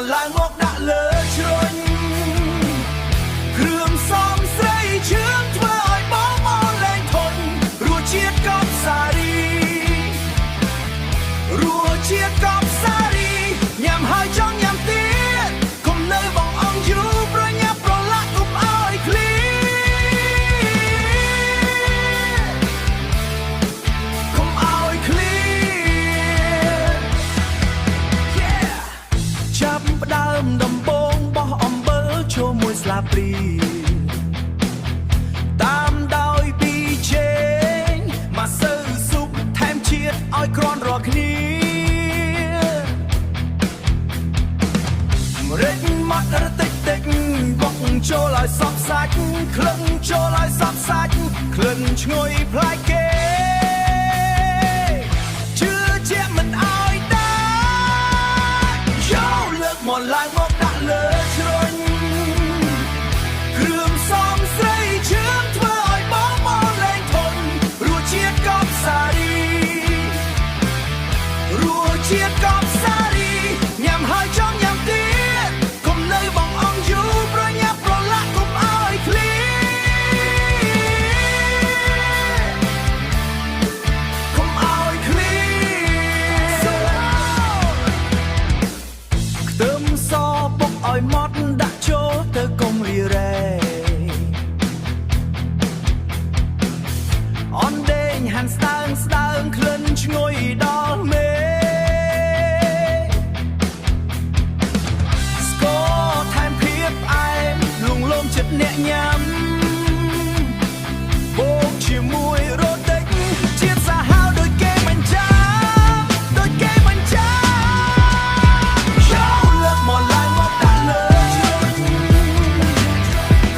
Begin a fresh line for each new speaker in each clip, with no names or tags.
อนឡើងមកដាក់លើជ្រុញគ្រឿងសំស្រីជឿងធ្វើឲ្យបងអនលែងធន់រសជាតិកប់សារីរសជាតិកប់សារីញ៉ាំហើយចង់ញ៉ាំទៀតកុំនៅបងអងយូរប្រញាប់ប្រឡាក់កុំឲ្យឃ្លីកុំឲ្យឃ្លីចាប់ផ្ដើមដំបងបោះអំបិលចូលមួយស្លាបព្រាតាមដោយប៊ីចេងមកសើស៊ុបថែមជាតិឲ្យក្រាន់រាល់គ្នាម្រេចម៉ាត់រតិចតិចបុកចូលឲ្យសព្វសាច់ក្លិនចូលឲ្យសព្វសាច់ក្លិនឈ្ងុយប្លែកគេជឿជាក់មិនឲ្យដាយកលើកមកឡើងមកដាក់លើជ្រុញគ្រឿងសំស្រីជឿងធ្វើឲ្យបងមកលែងធន់រសជាតិកប់សារីរសជាតិកប់សារីញ៉ាំហើយចង់ញ៉ាំទៀតកុំនៅបងអងយូរប្រញាប់ប្រឡាក់កុំឲ្យឃ្លីកុំឲ្យឃ្លីខ្ទឹមសបុកឲ្យម៉ត់ដាក់ចូលទៅកុំរារែអនដេងហាន់ស្ដើងស្ដើងក្លិនឈ្ងុយដល់មេស្ករថែមភាពផ្អែមលងលោមចិត្តអ្នកញ៉ាំបូកជាមួយរ៉ូតិចជាតិសាហាវដូចគេបញ្ជាដូចគេបញ្ជាយកលើកមកឡើងមកដាក់លើជ្រុញ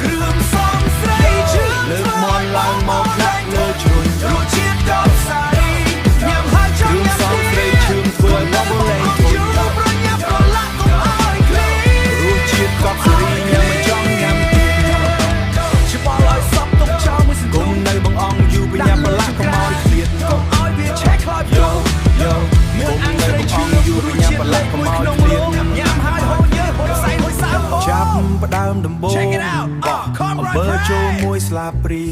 គ្រឿងសំស្រីជឿងលើកមកឡើងមកដាក់លើជ្រុញរសជាតិកប់សារីញ៉ាំហើយចង់ញ៉ាំទៀតជឿងធ្វើឲ្យមកលែងធន់ប្រញាប់ប្រឡាក់កុំឲ្យឃ្លីរសជាតិកប់សារីញ៉ាំមិនចង់ញ៉ាំទៀតច្បាស់ឲ្យសពទុកចោលមួយសង្គមនៅបងអងយូរប្រញាប់ប្រឡាក់កុំឲ្យឃ្លាតកុំឲ្យវាឆេះខ្លោចយោមានអាំងស្រីឈឺយូររសជាតិប្រឡាក់កុំឲ្យឃ្លាតញ៉ាំហើយហូរយើហូរសៃហូរសៅចាប់ផ្ដើមដំបូងអំបិលចូលមួយស្លាបព្រា